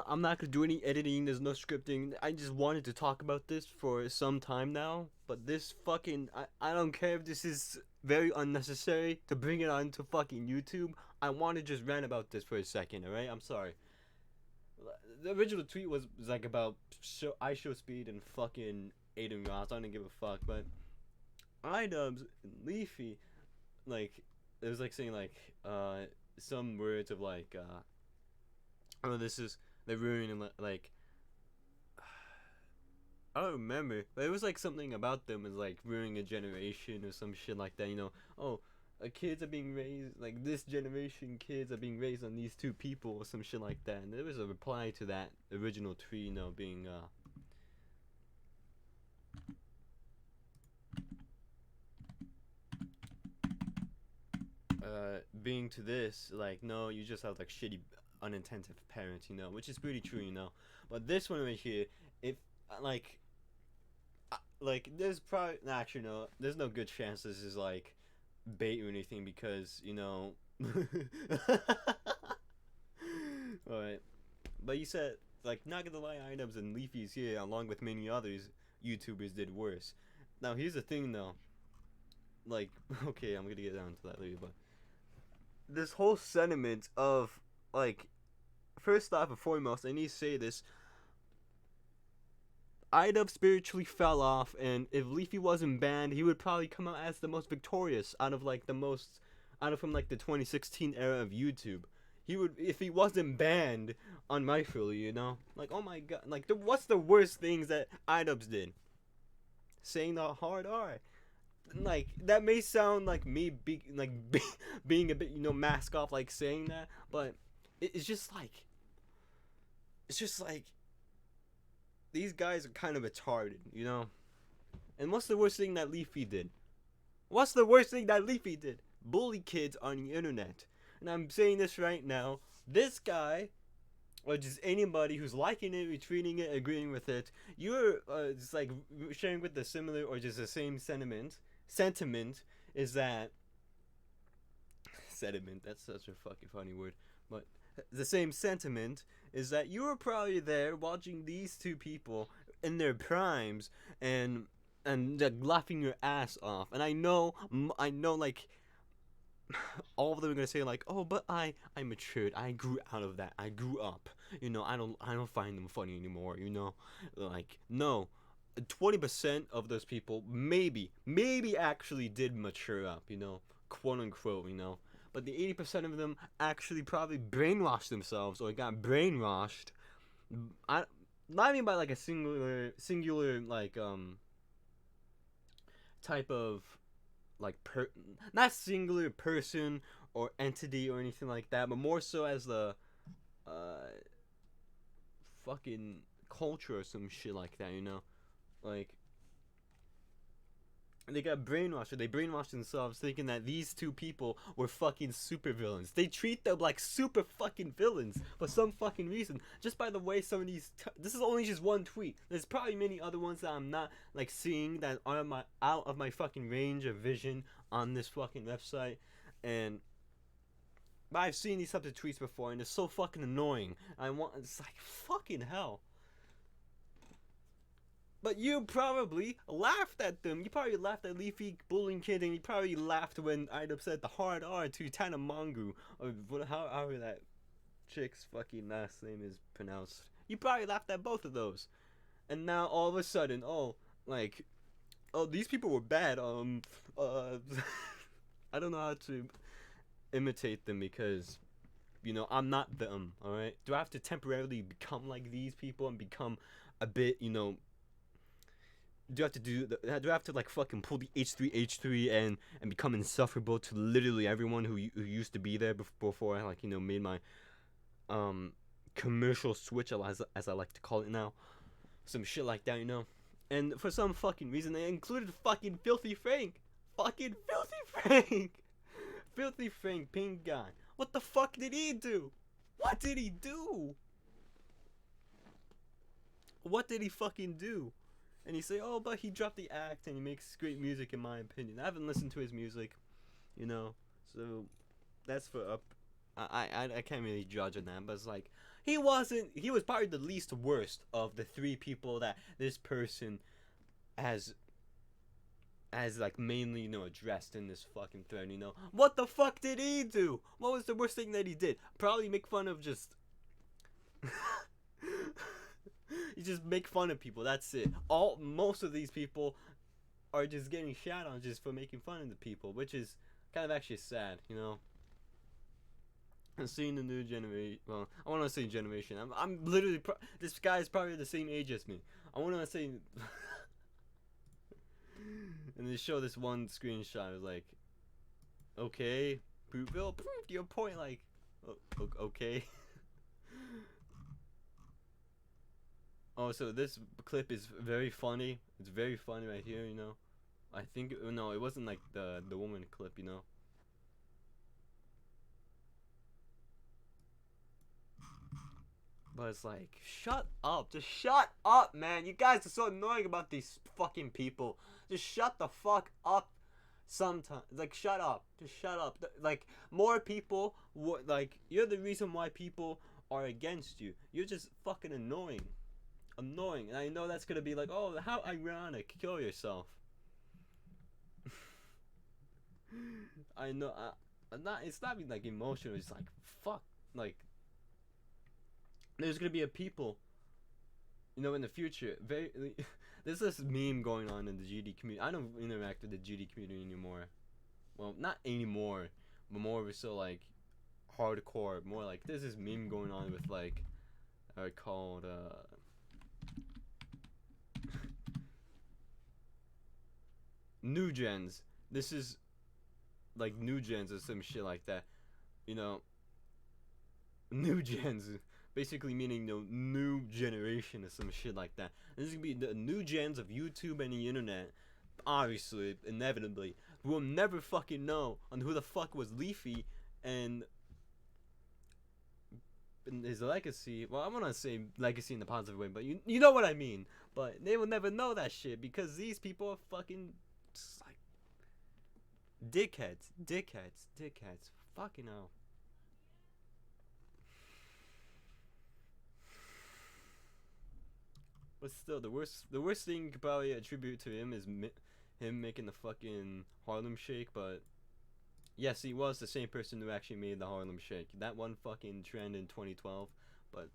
I'm not gonna do any editing. There's no scripting. I just wanted to talk about this for some time now. But this fucking I don't care if this is very unnecessary to bring it onto fucking YouTube. I want to just rant about this for a second. All right, I'm sorry. The original tweet was like about IShowSpeed and fucking Aiden Ross. I don't give a fuck. But iDubbbz Leafy, like, it was like saying like some words of like oh, this is they're ruining like I don't remember, but it was like something about them is like ruining a generation or some shit like that. Oh, kids are being raised like this generation. Kids are being raised on these two people or some shit like that. And there was a reply to that original tweet, being being to this like, no, you just have like shitty unattentive parents, which is pretty true. But this one right here, if like there's probably actually no, there's no good chance this is like bait or anything because all right. But you said like not gonna lie, items and Leafy's here along with many others YouTubers did worse. Now here's the thing though, like okay, I'm gonna get down to that later, but this whole sentiment of like, first off and foremost, I need to say this. Idub spiritually fell off, and if Leafy wasn't banned, he would probably come out as the most victorious out of like the most, out of from like the 2016 era of YouTube. He would, if he wasn't banned on My Philly. Like, oh my god, like what's the worst things that Idubbbz did? Saying the hard R. Like that may sound like me being a bit mask off, like saying that, but it's just like, it's just like these guys are kind of retarded. And what's the worst thing that Leafy did? What's the worst thing that Leafy did? Bully kids on the internet. And I'm saying this right now. This guy, or just anybody who's liking it, retweeting it, agreeing with it, you're just like sharing with the similar or just the same sentiment. Sentiment is that sediment. That's such a fucking funny word, but the same sentiment is that you were probably there watching these two people in their primes and laughing your ass off. And I know, like all of them are gonna say like, oh, but I matured, I grew out of that, I grew up. I don't find them funny anymore. Like, no. 20% of those people maybe actually did mature up, quote unquote, but the 80% of them actually probably brainwashed themselves or got brainwashed. I not even by like a singular like type of like not singular person or entity or anything like that, but more so as the fucking culture or some shit like that. Like, they got brainwashed, or they brainwashed themselves thinking that these two people were fucking super villains. They treat them like super fucking villains for some fucking reason. Just by the way some of these this is only just one tweet. There's probably many other ones that I'm not like seeing that are out of my fucking range of vision on this fucking website. But I've seen these types of tweets before and it's so fucking annoying. It's like fucking hell. But you probably laughed at them. You probably laughed at Leafy bullying kid, and you probably laughed when Idub said the hard R to Tana Mongu, or however that chick's fucking last name is pronounced. You probably laughed at both of those. And now all of a sudden, like, these people were bad. I don't know how to imitate them because, I'm not them, alright? Do I have to temporarily become like these people and become a bit, do I have to like fucking pull the H3 and become insufferable to literally everyone who used to be there before I like made my commercial switch, as I like to call it now, some shit like that. And for some fucking reason they included fucking Filthy Frank. Filthy Frank, pink guy. What the fuck did he do? What did he do? What did he fucking do? And you say, oh, but he dropped the act and he makes great music in my opinion. I haven't listened to his music, so that's for up I can't really judge on that, but it's like he wasn't. He was probably the least worst of the three people that this person has like mainly addressed in this fucking thread. What the fuck did he do? What was the worst thing that he did? Probably make fun of just. You just make fun of people. That's it. Most of these people are just getting shat on just for making fun of the people, which is kind of actually sad, And seeing the new generation. Well, I want to say generation. I'm literally. This guy is probably the same age as me. I want to say. And they show this one screenshot. It was like, okay, prove your point. Like, okay. Oh, so this clip is very funny. It's very funny right here. I think no, it wasn't like the woman clip. But it's like, shut up. Just shut up, man. You guys are so annoying about these fucking people. Just shut the fuck up sometimes. Like, shut up. Just shut up. Like, more people, like, you're the reason why people are against you. You're just fucking annoying. Annoying. And I know that's gonna be like, oh, how ironic. Kill yourself. I know. It's not being, like, emotional. It's like, fuck. Like, there's gonna be a people, in the future. There's this meme going on in the GD community. I don't interact with the GD community anymore. Well, not anymore, but more so like hardcore. More like there's this meme going on with like, called new gens. This is like new gens or some shit like that. New gens. Basically meaning the new generation or some shit like that. This is gonna be the new gens of YouTube and the internet. Obviously, inevitably, we'll never fucking know on who the fuck was Leafy and his legacy. Well, I'm gonna say legacy in the positive way, but you know what I mean. But they will never know that shit because these people are fucking just like dickheads. Fucking hell. But still, the worst thing you could probably attribute to him is him making the fucking Harlem Shake. But yes, he was the same person who actually made the Harlem Shake. That one fucking trend in 2012. But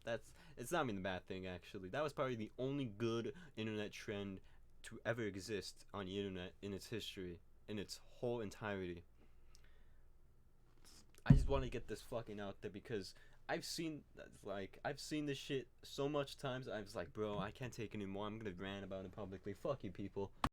it's not even a bad thing actually. That was probably the only good internet trend to ever exist on the internet in its history, in its whole entirety. I just want to get this fucking out there because I've seen this shit so much times. I was like, bro, I can't take it anymore. I'm gonna rant about it publicly. Fuck you, people.